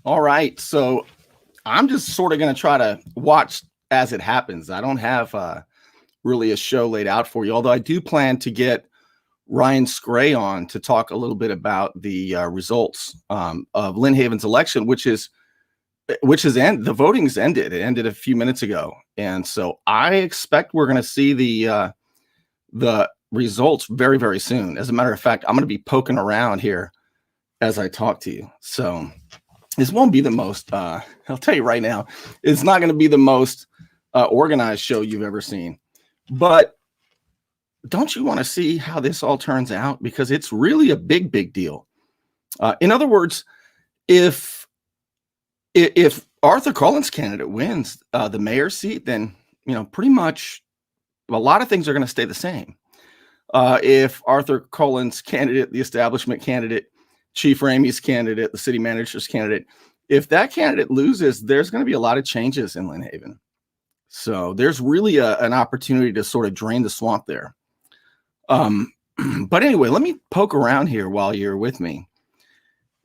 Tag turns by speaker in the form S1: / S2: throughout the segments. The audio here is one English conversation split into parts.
S1: All right. So I'm just sort of going to try to watch as it happens. I don't have really a show laid out for you, although I do plan to get Ryan Scray on to talk a little bit about the results of Lynn Haven's election, the voting's ended. It ended a few minutes ago, and so I expect we're going to see the results very, very soon. As a matter of fact, I'm going to be poking around here as I talk to you. So this won't be the most. I'll tell you right now, it's not going to be the most organized show you've ever seen, but don't you want to see how this all turns out? Because it's really a big, big deal. In other words, if Arthur Cullen's candidate wins the mayor's seat, then pretty much a lot of things are going to stay the same. If Arthur Cullen's candidate, the establishment candidate, Chief Ramey's candidate, the city manager's candidate, if that candidate loses, there's going to be a lot of changes in Lynn Haven. So there's really an opportunity to sort of drain the swamp there. But anyway, let me poke around here while you're with me.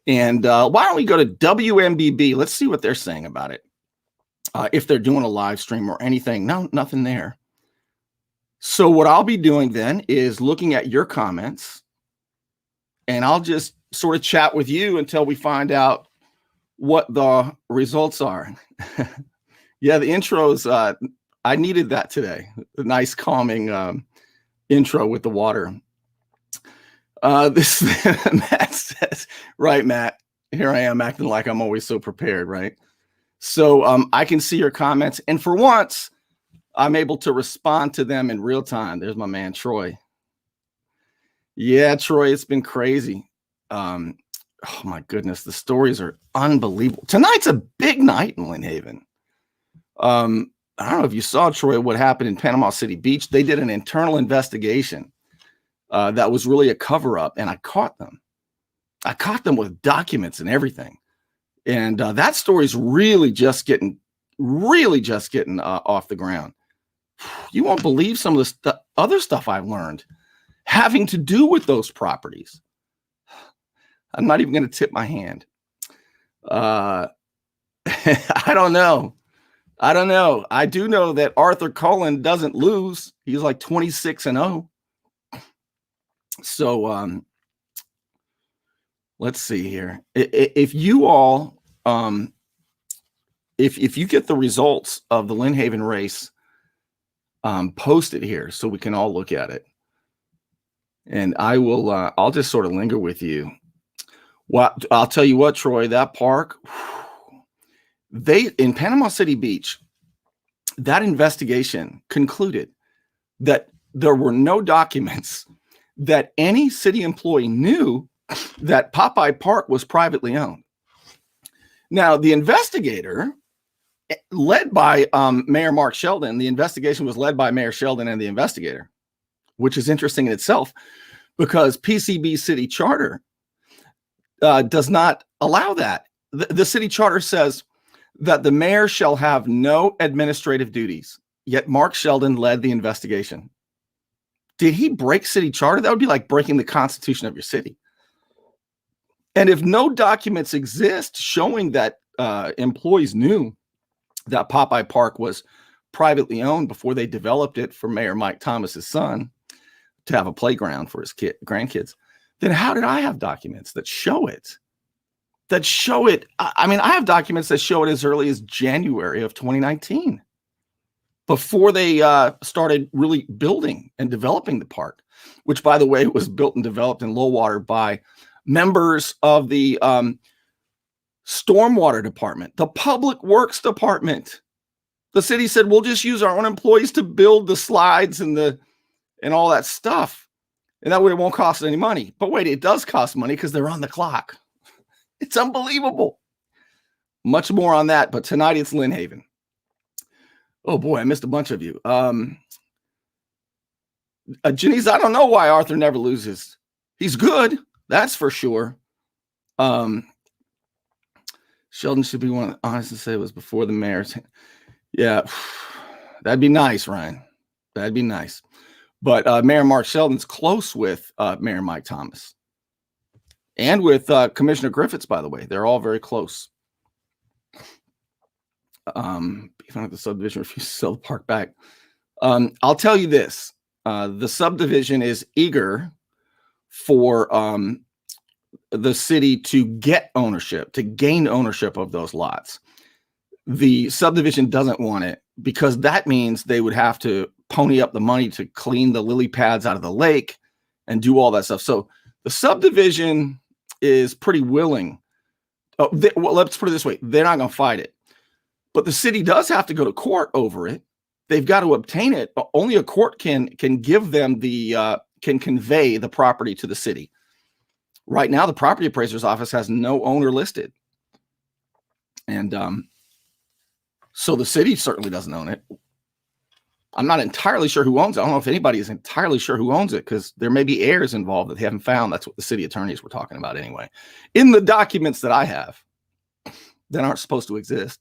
S1: And why don't we go to WMBB? Let's see what they're saying about it. If they're doing a live stream or anything. No, nothing there. So what I'll be doing then is looking at your comments, and I'll just sort of chat with you until we find out what the results are. Yeah, the intros, I needed that today. A nice calming intro with the water. This Matt says, right, Matt, here I am acting like I'm always so prepared, right? So I can see your comments, and for once, I'm able to respond to them in real time. There's my man, Troy. Yeah, Troy, it's been crazy. Oh my goodness, the stories are unbelievable. Tonight's a big night in Lynn Haven. I don't know if you saw, Troy, what happened in Panama City Beach. They did an internal investigation that was really a cover-up, and I caught them. I caught them with documents and everything. And that story's really just getting off the ground. You won't believe some of the other stuff I've learned having to do with those properties. I'm not even going to tip my hand. I don't know. I do know that Arthur Cullen doesn't lose. He's like 26-0. So let's see here. If you all, if you get the results of the Lynn Haven race, post it here so we can all look at it. And I will, I'll just sort of linger with you. Well, I'll tell you what, Troy, that park, in Panama City Beach, that investigation concluded that there were no documents that any city employee knew that Popeye Park was privately owned. Now, the investigator, led by Mayor Mark Sheldon, the investigation was led by Mayor Sheldon and the investigator, which is interesting in itself because PCB city charter does not allow that. The city charter says that the mayor shall have no administrative duties, yet Mark Sheldon led the investigation. Did he break city charter? That would be like breaking the constitution of your city. And if no documents exist showing that employees knew that Popeye Park was privately owned before they developed it for Mayor Mike Thomas's son to have a playground for his grandkids, then how did I have documents that show it? I mean, I have documents that show it as early as January of 2019, before they started really building and developing the park, which, by the way, was built and developed in low water by members of the stormwater department, the public works department. The city said, we'll just use our own employees to build the slides and all that stuff. And that way it won't cost any money. But wait, it does cost money because they're on the clock. It's unbelievable. Much more on that, but tonight it's Lynn Haven. Oh boy, I missed a bunch of you. Janice, I don't know why Arthur never loses. He's good, that's for sure. Sheldon should be one, honest to say, it was before the mayor's. Yeah, that'd be nice, Ryan. That'd be nice. But Mayor Mark Sheldon's close with Mayor Mike Thomas. And with Commissioner Griffiths, by the way. They're all very close. Even if the subdivision refuses to sell the park back. I'll tell you this. The subdivision is eager for the city to get ownership, to gain ownership of those lots. The subdivision doesn't want it because that means they would have to pony up the money to clean the lily pads out of the lake and do all that stuff. So the subdivision is pretty willing. Well, let's put it this way. They're not going to fight it. But the city does have to go to court over it. They've got to obtain it. Only a court can give them can convey the property to the city. Right now, the property appraiser's office has no owner listed. And so the city certainly doesn't own it. I'm not entirely sure who owns it. I don't know if anybody is entirely sure who owns it because there may be heirs involved that they haven't found. That's what the city attorneys were talking about anyway. In the documents that I have that aren't supposed to exist.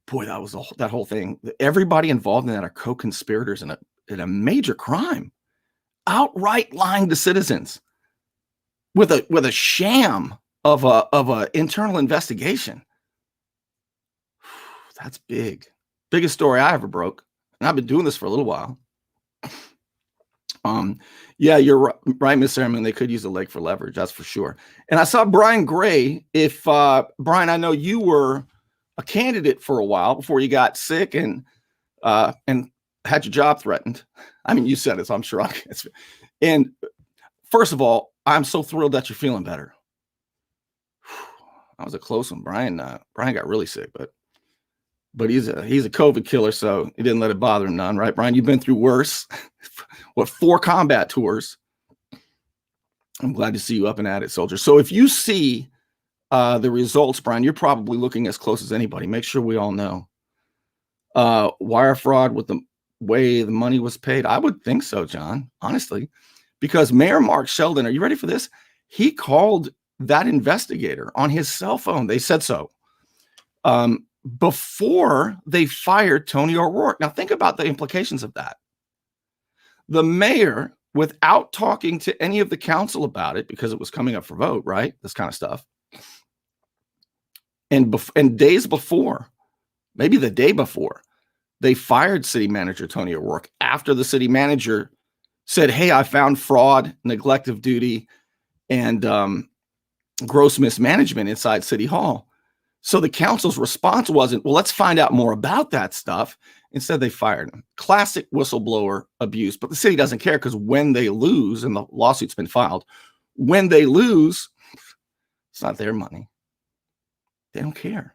S1: Boy, that whole thing. Everybody involved in that are co-conspirators in a major crime, outright lying to citizens with a sham of a internal investigation. That's big, biggest story I ever broke, and I've been doing this for a little while. Yeah, you're right, Miss Airman. They could use the lake for leverage, that's for sure. And I saw Brian Gray. If Brian, I know you were a candidate for a while before you got sick and had your job threatened. I mean, you said it, so I'm sure. And first of all, I'm so thrilled that you're feeling better. That was a close one. Brian got really sick, but he's a COVID killer, so he didn't let it bother him none, right, Brian? You've been through worse. What, 4 combat tours? I'm glad to see you up and at it, soldier. So if you see the results, Brian, you're probably looking as close as anybody. Make sure we all know. Wire fraud with the way the money was paid. I would think so, John, honestly, because Mayor Mark Sheldon, are you ready for this? He called that investigator on his cell phone. They said so. Before they fired Tony O'Rourke. Now think about the implications of that. The mayor, without talking to any of the council about it, because it was coming up for vote, right? This kind of stuff. And days before, maybe the day before, they fired city manager Tony O'Rourke after the city manager said, hey, I found fraud, neglect of duty, and gross mismanagement inside City Hall. So the council's response wasn't, well, let's find out more about that stuff. Instead, they fired him. Classic whistleblower abuse. But the city doesn't care because when they lose, and the lawsuit's been filed, when they lose, it's not their money. They don't care.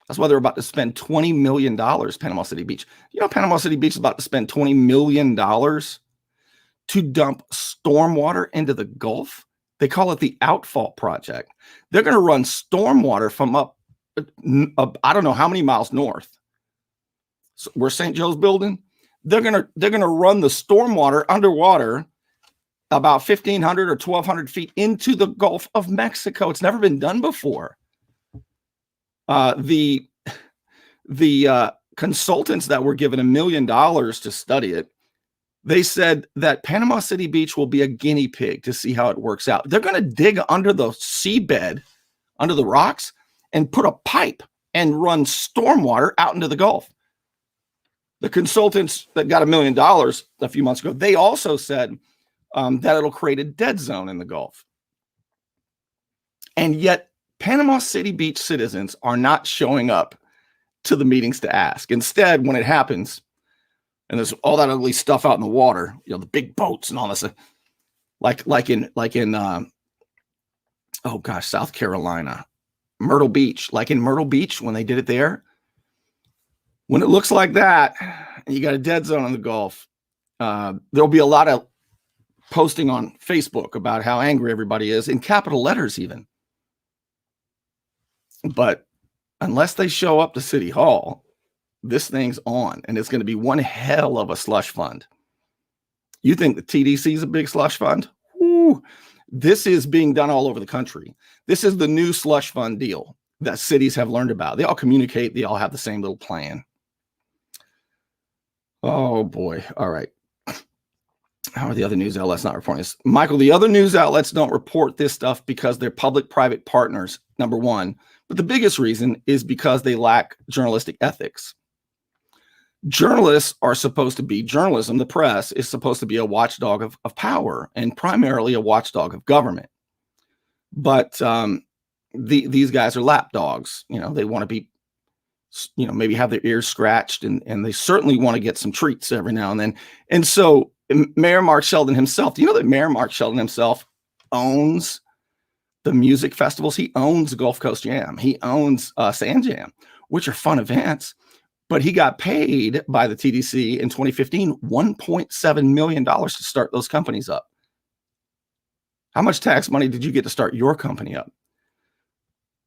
S1: That's why they're about to spend $20 million, Panama City Beach. You know, Panama City Beach is about to spend $20 million to dump stormwater into the Gulf. They call it the Outfall Project. They're going to run stormwater from up, I don't know how many miles north. So where St. Joe's building, they're going to run the stormwater underwater about 1,500 or 1,200 feet into the Gulf of Mexico. It's never been done before. The consultants that were given $1 million to study it, they said that Panama City Beach will be a guinea pig to see how it works out. They're going to dig under the seabed, under the rocks, and put a pipe and run stormwater out into the Gulf. The consultants that got $1 million a few months ago, they also said that it'll create a dead zone in the Gulf. And yet Panama City Beach citizens are not showing up to the meetings to ask. Instead, when it happens, and there's all that ugly stuff out in the water, you know, the big boats and all this, like in oh gosh, South Carolina, Myrtle Beach, like in Myrtle Beach when they did it there. When it looks like that, and you got a dead zone in the Gulf, there'll be a lot of posting on Facebook about how angry everybody is, in capital letters even. But unless they show up to City Hall, this thing's on, and it's going to be one hell of a slush fund. You think the TDC is a big slush fund? Ooh, this is being done all over the country. This is the new slush fund deal that cities have learned about. They all communicate. They all have the same little plan. Oh boy. All right. How are the other news outlets not reporting this? Michael, the other news outlets don't report this stuff because they're public-private partners, number one. But the biggest reason is because they lack journalistic ethics. Journalists are supposed to be, journalism, the press, is supposed to be a watchdog of power and primarily a watchdog of government. But these guys are lapdogs. They want to be, maybe have their ears scratched, and they certainly want to get some treats every now and then. And so Mayor Mark Sheldon himself, do you know that Mayor Mark Sheldon himself owns the music festivals? He owns Gulf Coast Jam. He owns Sand Jam, which are fun events. But he got paid by the TDC in 2015 $1.7 million to start those companies up. How much tax money did you get to start your company up?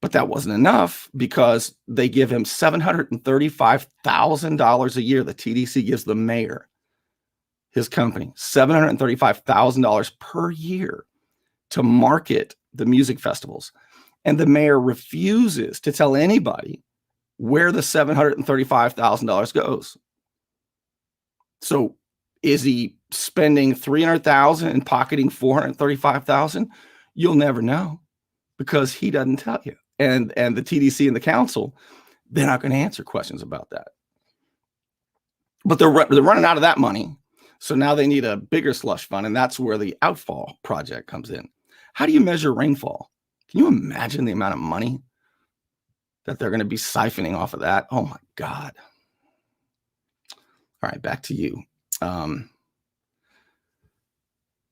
S1: But that wasn't enough because they give him $735,000 a year. The TDC gives the mayor, his company, $735,000 per year to market the music festivals. And the mayor refuses to tell anybody where the $735,000 goes. So is he spending $300,000 and pocketing $435,000? You'll never know because he doesn't tell you. And the TDC and the council, they're not going to answer questions about that. But they're running out of that money. So now they need a bigger slush fund, and that's where the Outfall project comes in. How do you measure rainfall? Can you imagine the amount of money that they're going to be siphoning off of that? Oh my God. All right, back to you.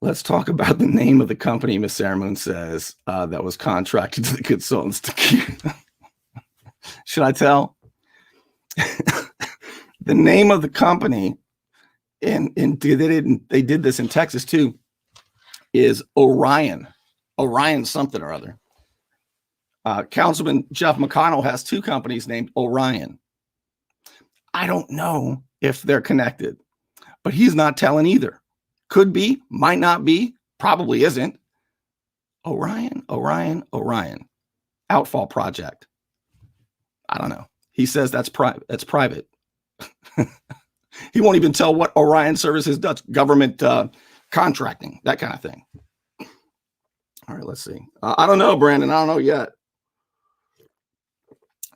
S1: Let's talk about the name of the company Miss Sarah Moon says that was contracted to the consultants to keep. Should I tell? The name of the company, and they did this in Texas too, is Orion something or other. Councilman Jeff McConnell has two companies named Orion. I don't know if they're connected, but he's not telling either. Could be, might not be, probably isn't. Orion. Outfall project. I don't know. He says that's private. That's private. He won't even tell what Orion Services does. Government contracting, that kind of thing. All right, let's see. I don't know, Brandon. I don't know yet.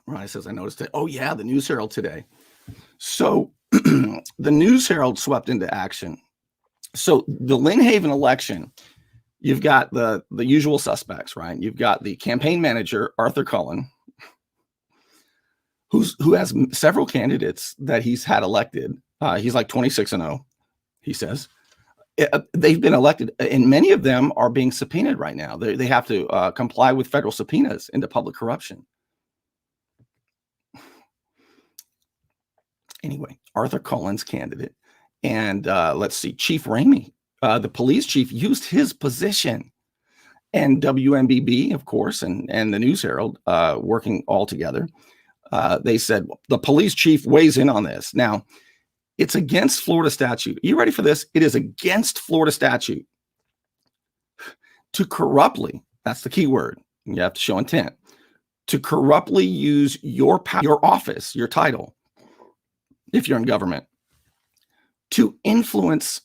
S1: Ronnie says, I noticed it. Oh, yeah, the News Herald today. So the News Herald swept into action. So the Lynn Haven election, you've got the usual suspects, right? You've got the campaign manager, Arthur Cullen, who has several candidates that he's had elected. He's like 26-0, he says. They've been elected, and many of them are being subpoenaed right now. They have to comply with federal subpoenas into public corruption. Anyway, Arthur Cullen's candidate. And let's see, Chief Ramey, the police chief, used his position. And WMBB, of course, and the News Herald working all together. They said the police chief weighs in on this. Now, it's against Florida statute. Are you ready for this? It is against Florida statute to corruptly, that's the key word, you have to show intent, to corruptly use your power, your office, your title, if you're in government, to influence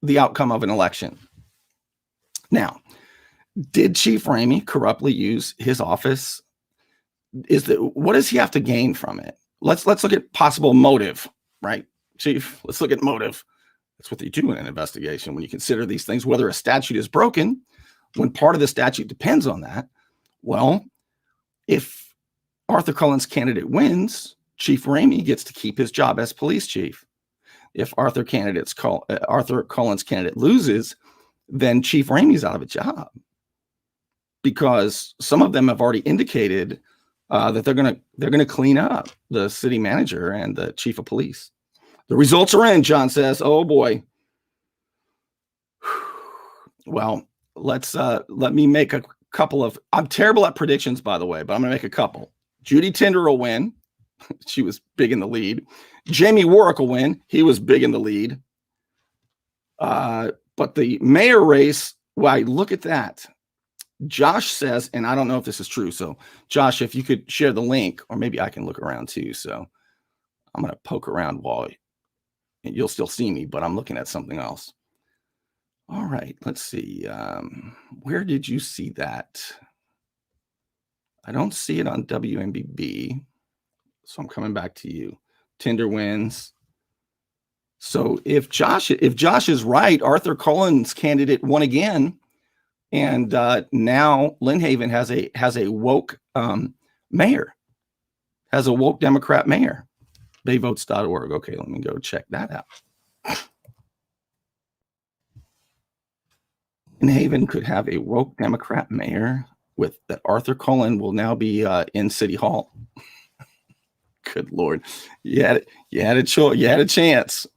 S1: the outcome of an election. Now, did Chief Ramey corruptly use his office? What does he have to gain from it? Let's look at possible motive, right, Chief? Let's look at motive. That's what they do in an investigation when you consider these things, whether a statute is broken, when part of the statute depends on that. Well, if Arthur Cullen's candidate wins, Chief Ramey gets to keep his job as police chief. If Arthur Cullen's candidate loses, then Chief Ramey's out of a job, because some of them have already indicated that they're gonna clean up the city manager and the chief of police. The results are in, John says. Oh boy. Well, let me make a couple of. I'm terrible at predictions, by the way, but I'm gonna make a couple. Judy Tinder will win. She was big in the lead. Jamie Warwick will win. He was big in the lead. But the mayor race, why, look at that. Josh says, and I don't know if this is true. So Josh, if you could share the link, or maybe I can look around too. So I'm going to poke around while you'll still see me, but I'm looking at something else. All right, let's see. Where did you see that? I don't see it on WMBB, so I'm coming back to you. Tinder wins. So if Josh is right, Arthur Cullen's candidate won again, and now Lynn Haven has a woke mayor, has a woke Democrat mayor. Bayvotes.org. Okay, let me go check that out. Lynn Haven could have a woke Democrat mayor with that. Arthur Cullen will now be in City Hall. Good Lord, you had a chance.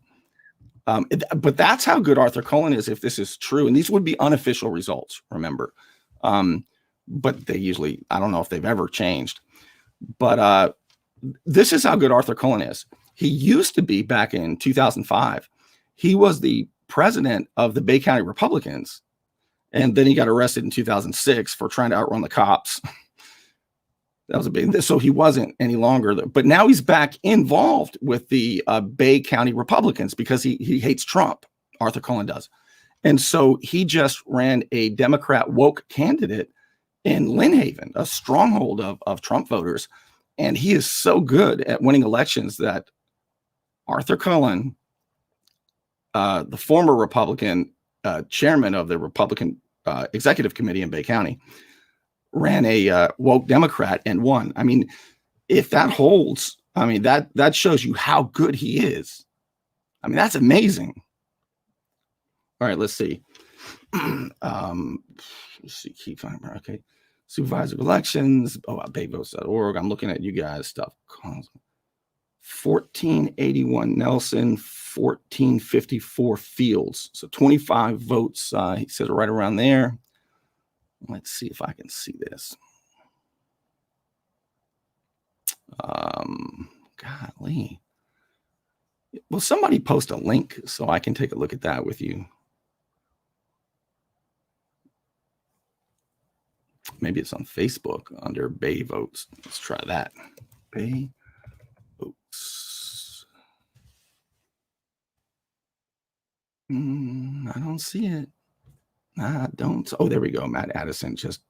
S1: But that's how good Arthur Cullen is if this is true. And these would be unofficial results, remember. But they usually, I don't know if they've ever changed. But this is how good Arthur Cullen is. He used to be, back in 2005, he was the president of the Bay County Republicans. And then he got arrested in 2006 for trying to outrun the cops. That was a big, so he wasn't any longer, but now he's back involved with the Bay County Republicans because he hates Trump. Arthur Cullen does. And so he just ran a Democrat woke candidate in Lynn Haven, a stronghold of Trump voters. And he is so good at winning elections that Arthur Cullen, the former Republican chairman of the Republican executive committee in Bay County, ran a woke Democrat and won. I mean, if that holds, I mean, that shows you how good he is. I mean, that's amazing. All right, let's see. Let's see, keep finding. Okay, supervisor elections. Oh, bayvotes.org. I'm looking at you guys' stuff. 1481 Nelson, 1454 Fields. So 25 votes. He said right around there. Let's see if I can see this. Golly. Will somebody post a link so I can take a look at that with you? Maybe it's on Facebook under Bay Votes. Let's try that. Bay Votes. I don't see it. I don't. Oh, there we go. Matt Addison, just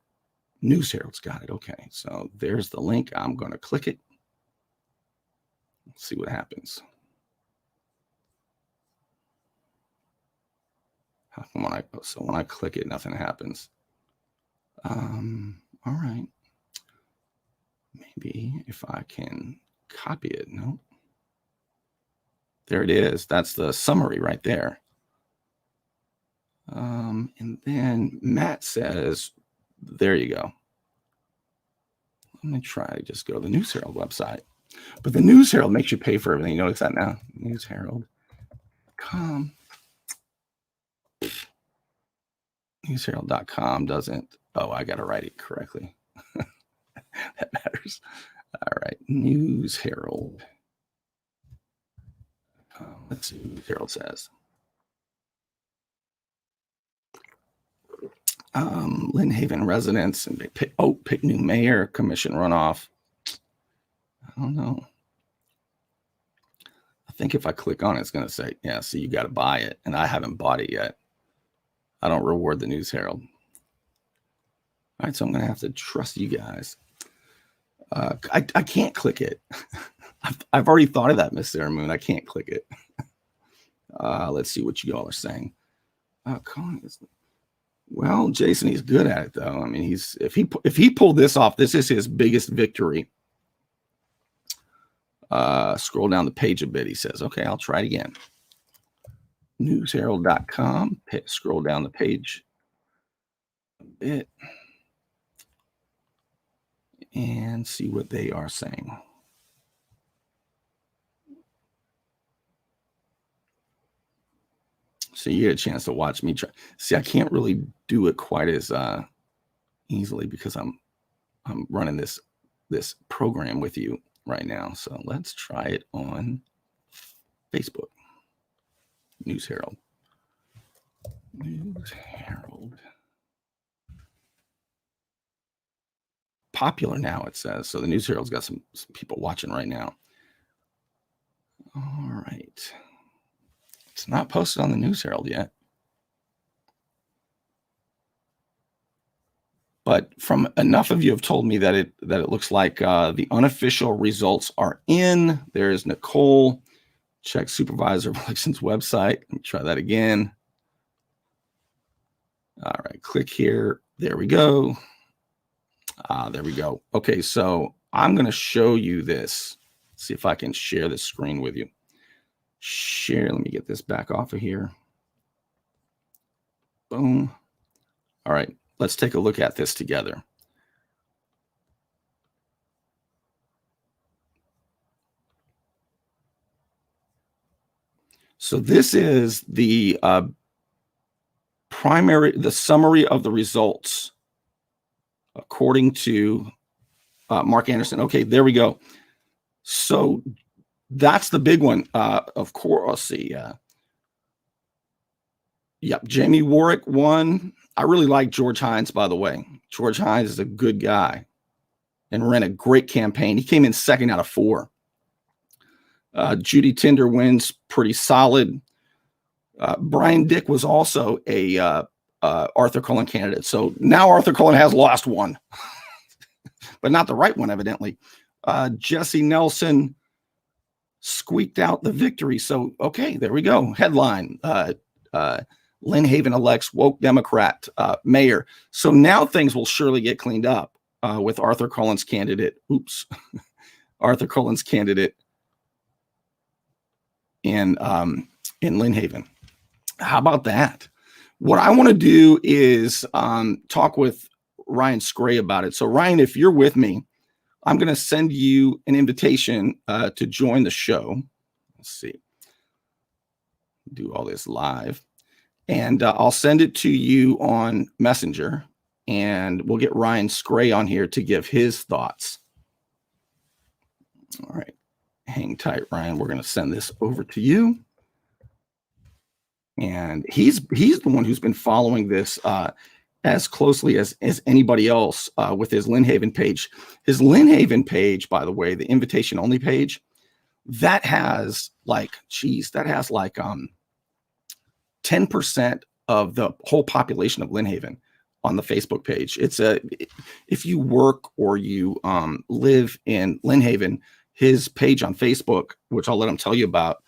S1: News Herald's got it. Okay, so there's the link. I'm going to click it. Let's see what happens. When I click it, nothing happens. All right. Maybe if I can copy it. No. There it is. That's the summary right there. And then Matt says, there you go. Let me try to just go to the News Herald website. But the News Herald makes you pay for everything. You notice that now? NewsHerald.com. NewsHerald.com doesn't. Oh, I got to write it correctly. That matters. All right. News Herald. Let's see what News Herald says. Lynn Haven residents and pick new mayor, commission runoff. I don't know. I think if I click on it, it's going to say, yeah, see, you got to buy it. And I haven't bought it yet. I don't reward the News Herald. All right, so I'm going to have to trust you guys. I can't click it. I've already thought of that, Miss Sarah Moon. I can't click it. Let's see what you all are saying. Well, Jason, he's good at it, though. I mean, if he pulled this off, this is his biggest victory. Scroll down the page a bit. He says, okay, I'll try it again. NewsHerald.com. Scroll down the page a bit and see what they are saying. So you get a chance to watch me try. See, I can't really do it quite as easily because I'm running this program with you right now. So let's try it on Facebook. News Herald. News Herald. Popular now, it says. So the News Herald's got some people watching right now. All right. It's not posted on the News Herald yet. but from enough of you have told me that it looks like the unofficial results are in. There's Nicole. Check Supervisor of Elections website. Let me try that again. All right, click here. There we go. There we go. Okay, so I'm going to show you this. See if I can share this screen with you. Share. Let me get this back off of here. Boom. All right, let's take a look at this together. So this is the the summary of the results according to Mark Anderson. Okay, there we go. So that's the big one. Of course, let's see. Yep, Jamie Warwick won. I really like George Hines, by the way. George Hines is a good guy and ran a great campaign. He came in second out of 4. Judy Tinder wins pretty solid. Brian Dick was also a Arthur Cullen candidate. So now Arthur Cullen has lost one, but not the right one, evidently. Jesse Nelson squeaked out the victory. So, okay, there we go. Headline, Lynn Haven elects woke Democrat mayor. So now things will surely get cleaned up with Arthur Cullen's candidate. Oops. Arthur Cullen's candidate in Lynn Haven. How about that? What I want to do is talk with Ryan Scray about it. So Ryan, if you're with me, I'm going to send you an invitation to join the show. Let's see. Do all this live. And I'll send it to you on Messenger. And we'll get Ryan Scray on here to give his thoughts. All right. Hang tight, Ryan. We're going to send this over to you. And he's the one who's been following this as closely as anybody else with his Lynn Haven page. His Lynn Haven page, by the way, the invitation only page, that has like 10% of the whole population of Lynn Haven on the Facebook page. It's if you work or you live in Lynn Haven, his page on Facebook, which I'll let him tell you about,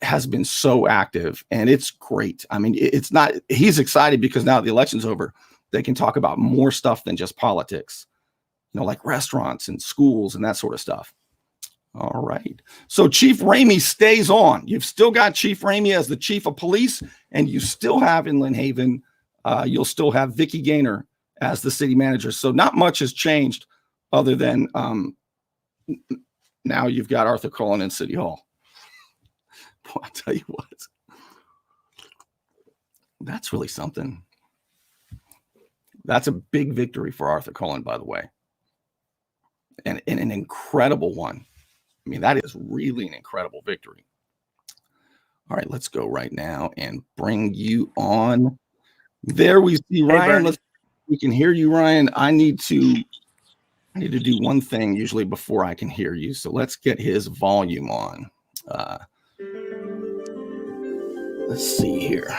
S1: has been so active, and it's great. I mean, it's not, he's excited because now the election's over, they can talk about more stuff than just politics, like restaurants and schools and that sort of stuff. All right. So Chief Ramey stays on. You've still got Chief Ramey as the chief of police, and you still have in Lynn Haven, you'll still have Vicki Gaynor as the city manager. So not much has changed other than now you've got Arthur Cullen in City Hall. Boy, I'll tell you what, that's really something. That's a big victory for Arthur Cullen, by the way, and an incredible one. I mean, that is really an incredible victory. All right, let's go right now and bring you on. There we see Ryan. We can hear you, Ryan. I need to do one thing usually before I can hear you. So let's get his volume on. Let's see here.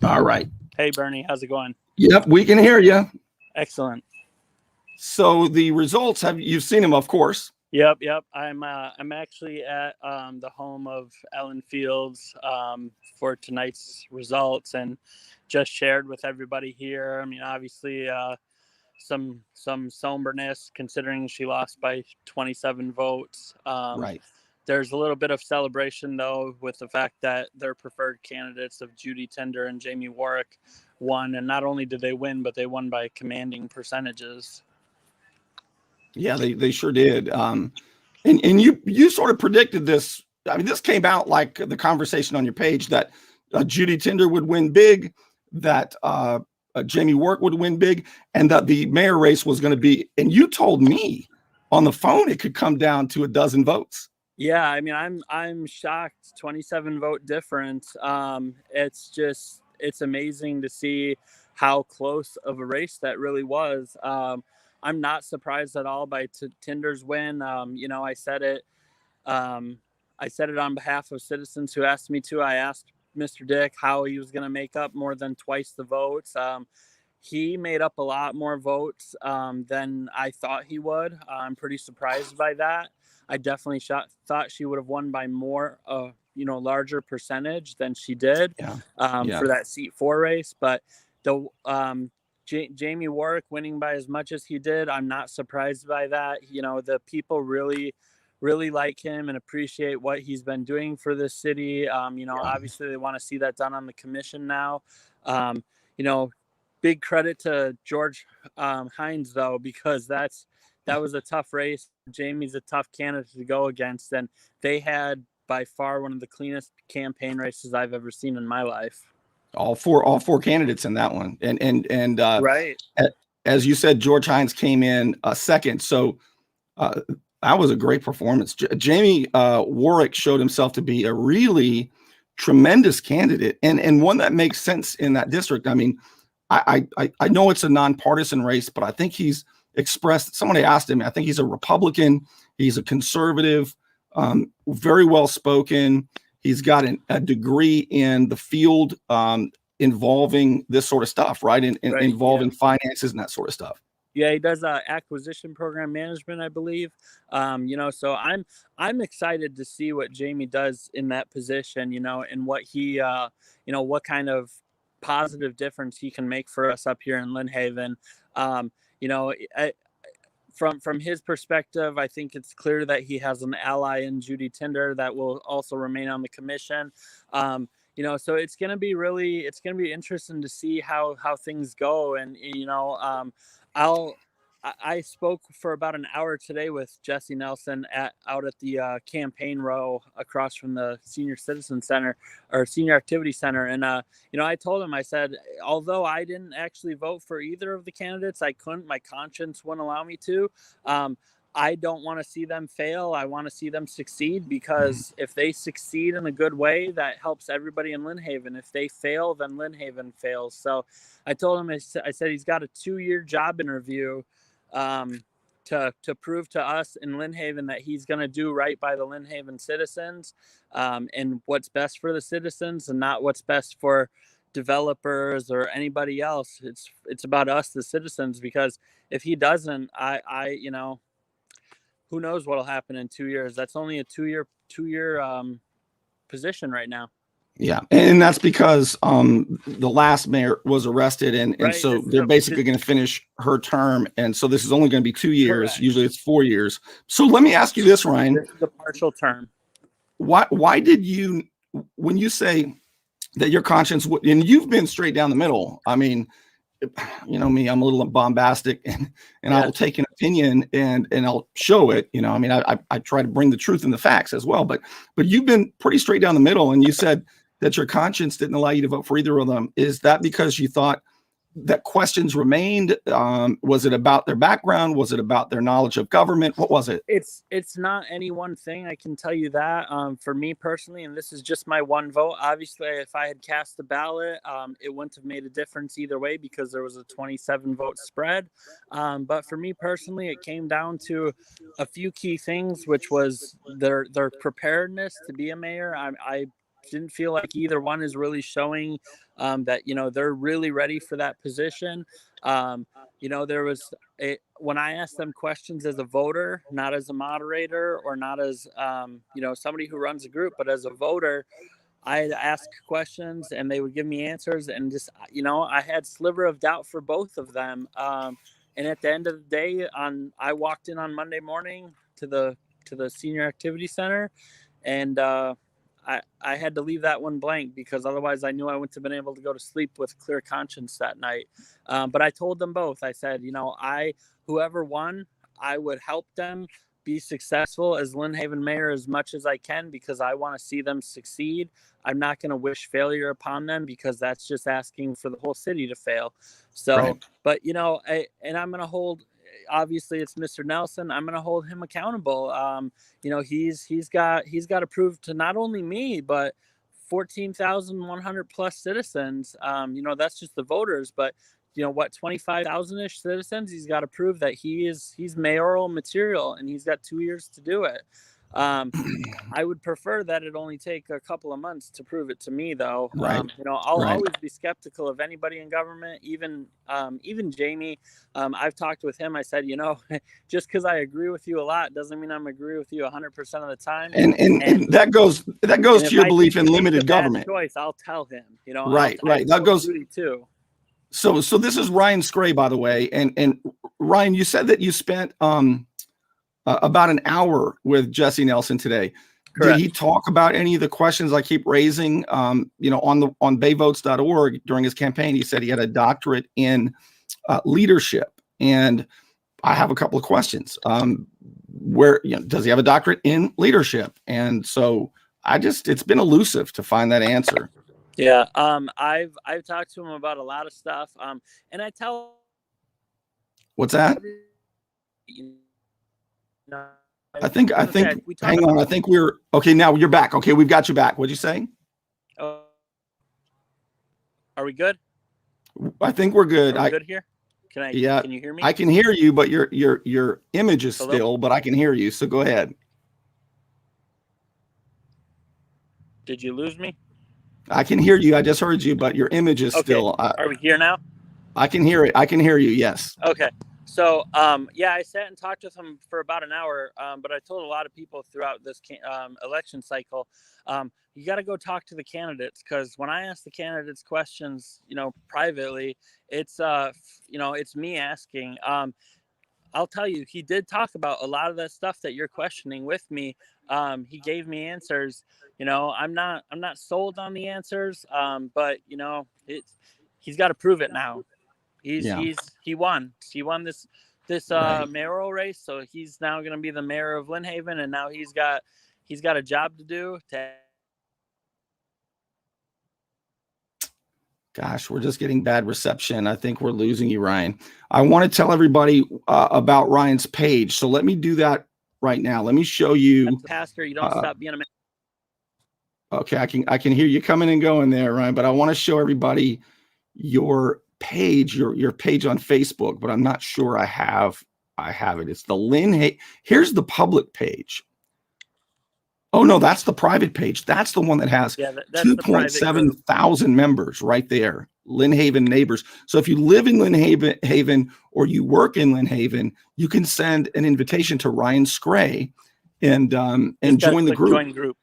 S1: All right.
S2: Hey, Bernie, how's it going?
S1: Yep, we can hear you.
S2: Excellent.
S1: So the results, you've seen them, of course.
S2: Yep. I'm actually at the home of Ellen Fields for tonight's results, and just shared with everybody here. I mean, obviously, some somberness considering she lost by 27 votes.
S1: Right.
S2: There's a little bit of celebration, though, with the fact that their preferred candidates of Judy Tinder and Jamie Warwick won. And not only did they win, but they won by commanding percentages.
S1: Yeah, they sure did. And you sort of predicted this. I mean, this came out like the conversation on your page that Judy Tinder would win big, that Jamie Warwick would win big, and that the mayor race was going to be. And you told me on the phone it could come down to a dozen votes.
S2: Yeah, I mean, I'm shocked. 27 vote difference. It's amazing to see how close of a race that really was. I'm not surprised at all by Tinder's win. I said it. I said it on behalf of citizens who asked me to. I asked Mr. Dick how he was going to make up more than twice the votes. he made up a lot more votes than I thought he would. I'm pretty surprised by that. I definitely thought she would have won by more, larger percentage than she did
S1: Yeah. Yeah.
S2: for that seat 4 race. But the Jamie Warwick winning by as much as he did, I'm not surprised by that. The people really like him and appreciate what he's been doing for this city. Obviously they want to see that done on the commission now. You know, Big credit to George Hines though, because that was a tough race. Jamie's a tough candidate to go against, and they had by far one of the cleanest campaign races I've ever seen in my life.
S1: All four candidates in that one, and
S2: right.
S1: As you said, George Hines came in second, so that was a great performance. Jamie Warwick showed himself to be a really tremendous candidate, and one that makes sense in that district. I mean, I know it's a nonpartisan race, but I think he's expressed. Somebody asked him. I think he's a Republican. He's a conservative, very well spoken. He's got a degree in the field involving this sort of stuff, right? Involving finances and that sort of stuff.
S2: Yeah, he does acquisition program management, I believe. So I'm excited to see what Jamie does in that position, and what he, what kind of positive difference he can make for us up here in Lynn Haven. From his perspective, I think it's clear that he has an ally in Judy Tinder that will also remain on the commission. So it's going to be interesting to see how things go. And, I spoke for about an hour today with Jesse Nelson out at the campaign row across from the Senior Citizen Center or Senior Activity Center. And, I told him, I said, although I didn't actually vote for either of the candidates, I couldn't, my conscience wouldn't allow me to. I don't want to see them fail. I want to see them succeed, because if they succeed in a good way, that helps everybody in Lynn Haven. If they fail, then Lynn Haven fails. So I told him, I said, he's got a 2-year job interview to prove to us in Lynn Haven that he's going to do right by the Lynn Haven citizens, and what's best for the citizens, and not what's best for developers or anybody else. It's about us, the citizens, because if he doesn't, I who knows what'll happen in 2 years. That's only a two-year position right now.
S1: Yeah, and that's because the last mayor was arrested, and so they're basically going to finish her term, and so this is only going to be 2 years. Correct. Usually it's 4 years. So let me ask you this, Ryan.
S2: This is a partial term.
S1: Why did you, when you say that your conscience, and you've been straight down the middle, I mean, me, I'm a little bombastic, and I will take an opinion and I'll show it. I mean, I try to bring the truth and the facts as well, but you've been pretty straight down the middle, and you said that your conscience didn't allow you to vote for either of them. Is that because you thought that questions remained? Was it about their background? Was it about their knowledge of government? What was it?
S2: It's not any one thing. I can tell you that. For me personally, and this is just my one vote, obviously, if I had cast the ballot, it wouldn't have made a difference either way, because there was a 27 vote spread. But for me personally, it came down to a few key things, which was their preparedness to be a mayor. I didn't feel like either one is really showing that they're really ready for that position. There was when I asked them questions as a voter, not as a moderator or not as somebody who runs a group, but as a voter, I'd ask questions and they would give me answers, and just I had sliver of doubt for both of them. And at the end of the day, I walked in on Monday morning to the Senior Activity Center, and I had to leave that one blank, because otherwise I knew I wouldn't have been able to go to sleep with a clear conscience that night. But I told them both. I said, whoever won, I would help them be successful as Lynn Haven mayor as much as I can, because I want to see them succeed. I'm not going to wish failure upon them, because that's just asking for the whole city to fail. So, right. But I'm going to hold. Obviously, it's Mr. Nelson. I'm going to hold him accountable. He's got to prove to not only me, but 14,100 plus citizens. That's just the voters, but 25,000-ish citizens. He's got to prove that he's mayoral material, and he's got 2 years to do it. I would prefer that it only take a couple of months to prove it to me, though.
S1: Right.
S2: I'll
S1: Right.
S2: always be skeptical of anybody in government, even Jamie. I've talked with him. I said, just because I agree with you a lot doesn't mean I'm agree with you 100% of the time.
S1: And that goes to your belief in limited government.
S2: Choice, I'll tell him.
S1: Right.
S2: Right.
S1: That goes
S2: duty too.
S1: So this is Ryan Scray, by the way, and Ryan, you said that you spent about an hour with Jesse Nelson today.
S2: Correct.
S1: Did he talk about any of the questions I keep raising? On bayvotes.org during his campaign, he said he had a doctorate in leadership, and I have a couple of questions. Where does he have a doctorate in leadership? And so it's been elusive to find that answer.
S2: Yeah. I've talked to him about a lot of stuff. And I tell.
S1: What's that? I think hang on. I think we're okay. Now you're back. Okay. We've got you back. What'd you say?
S2: Are we good?
S1: I think we're good.
S2: Are we good here? Can you hear me?
S1: I can hear you, but your image is
S2: Hello?
S1: still, but I can hear you. So go ahead.
S2: Did you lose me?
S1: I can hear you. I just heard you, but your image is still.
S2: Are we here now?
S1: I can hear it. I can hear you. Yes.
S2: Okay. So, I sat and talked with him for about an hour, but I told a lot of people throughout this election cycle, you got to go talk to the candidates, because when I ask the candidates questions, privately, it's me asking. I'll tell you, he did talk about a lot of the stuff that you're questioning with me. He gave me answers. I'm not sold on the answers, but he's got to prove it now. He won this
S1: Right.
S2: mayoral race, so he's now going to be the mayor of Lynn Haven, and now he's got a job to do.
S1: Gosh, we're just getting bad reception. I think we're losing you, Ryan. I want to tell everybody about Ryan's page, so let me do that right now. Let me show you.
S2: Pastor, you don't stop being a man.
S1: Okay, I can hear you coming and going there, Ryan, but I want to show everybody your page, your page on Facebook, but I'm not sure I have it. It's the Lynn. Here's the public page. Oh no, that's the private page. That's the one that has 2.7 thousand members right there. Lynn Haven neighbors. So if you live in Lynn Haven or you work in Lynn Haven, you can send an invitation to Ryan Scray and join the group.
S2: Join group.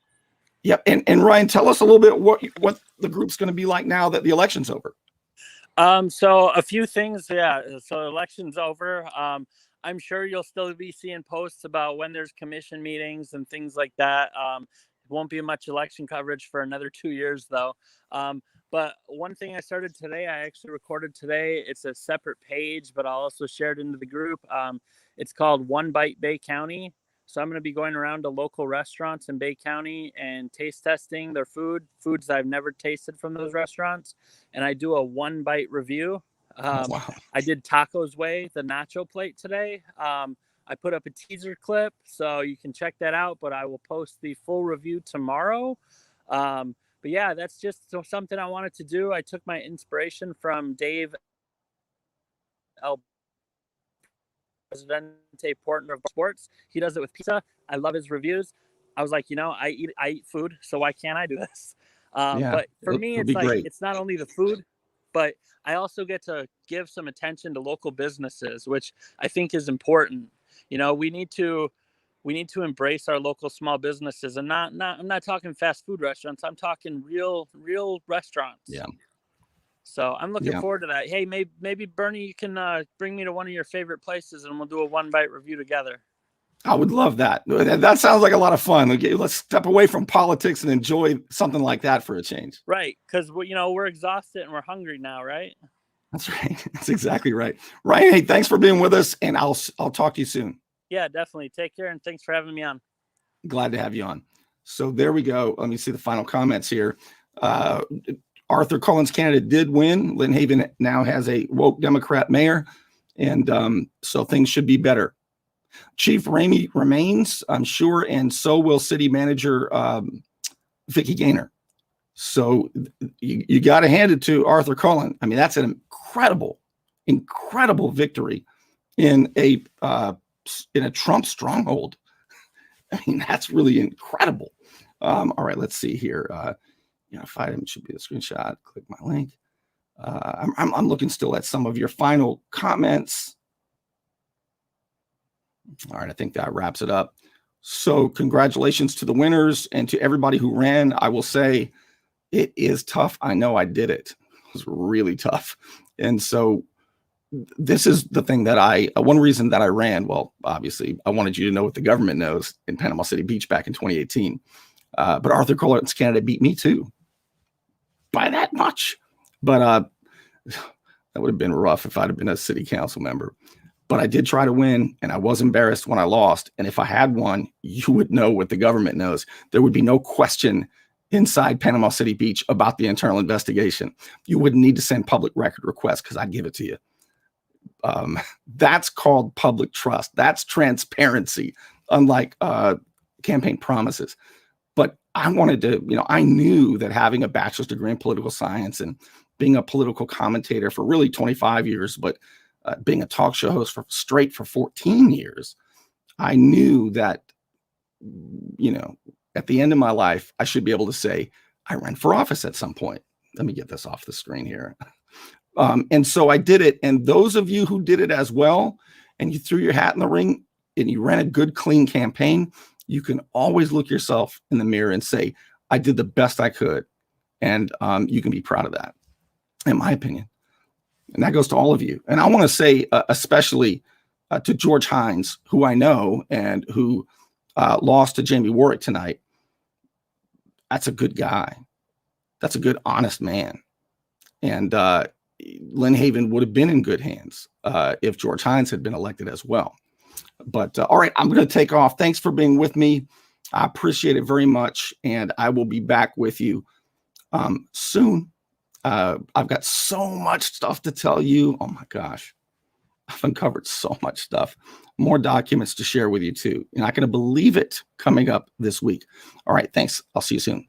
S1: Yep. And Ryan, tell us a little bit what the group's going to be like now that the election's over.
S2: So a few things. Yeah. So election's over. I'm sure you'll still be seeing posts about when there's commission meetings and things like that. Won't be much election coverage for another 2 years, though. But one thing I started today, I actually recorded today. It's a separate page, but I'll also share it into the group. It's called One Bite Bay County. So I'm going to be going around to local restaurants in Bay County and taste testing their foods I've never tasted from those restaurants. And I do a one bite review.
S1: Wow.
S2: I did Tacos Way, the nacho plate today. I put up a teaser clip, so you can check that out, but I will post the full review tomorrow. But yeah, that's just something I wanted to do. I took my inspiration from Dave El Presidente Portner of Sports. He does it with pizza. I love his reviews. I was like, I eat food, so why can't I do this? But for me, it's like, it's not only the food, but I also get to give some attention to local businesses, which I think is important. We need to embrace our local small businesses, and I'm not talking fast food restaurants. I'm talking real restaurants.
S1: Yeah.
S2: So I'm looking forward to that. Hey, maybe Bernie, you can bring me to one of your favorite places, and we'll do a one bite review together.
S1: I would love that. That sounds like a lot of fun. Okay, let's step away from politics and enjoy something like that for a change.
S2: Right, because we're exhausted and we're hungry now, right?
S1: That's right. That's exactly right. Ryan, hey, thanks for being with us, and I'll talk to you soon.
S2: Yeah, definitely. Take care, and thanks for having me on.
S1: Glad to have you on. So there we go. Let me see the final comments here. Arthur Cullen's candidate did win. Lynn Haven now has a woke Democrat mayor, and so things should be better. Chief Ramey remains, I'm sure, and so will city manager Vicki Gaynor. So you got to hand it to Arthur Cullen. I mean, that's an incredible victory in a Trump stronghold. I mean, that's really incredible. All right, let's see here. If item should be the screenshot. Click my link. I'm looking still at some of your final comments. All right, I think that wraps it up. So congratulations to the winners and to everybody who ran. I will say it is tough. I know I did it. It was really tough. And so this is the thing that one reason that I ran, well, obviously, I wanted you to know what the government knows in Panama City Beach back in 2018. But Arthur Cullerton's candidate beat me too, by that much. But that would have been rough if I'd have been a city council member. But I did try to win, and I was embarrassed when I lost. And if I had won, you would know what the government knows. There would be no question inside Panama City Beach about the internal investigation. You wouldn't need to send public record requests because I'd give it to you. That's called public trust. That's transparency, unlike campaign promises. But I wanted to, I knew that having a bachelor's degree in political science and being a political commentator for really 25 years, but being a talk show host for 14 years, I knew that, at the end of my life, I should be able to say, I ran for office at some point. Let me get this off the screen here. And so I did it. And those of you who did it as well, and you threw your hat in the ring and you ran a good, clean campaign, you can always look yourself in the mirror and say, I did the best I could. And you can be proud of that, in my opinion. And that goes to all of you. And I want to say, especially to George Hines, who I know and who lost to Jamie Warwick tonight. That's a good guy. That's a good, honest man. And Lynn Haven would have been in good hands if George Hines had been elected as well. But all right, I'm going to take off. Thanks for being with me. I appreciate it very much. And I will be back with you soon. I've got so much stuff to tell you. Oh my gosh, I've uncovered so much stuff, more documents to share with you too. You're not going to believe it coming up this week. All right, thanks. I'll see you soon.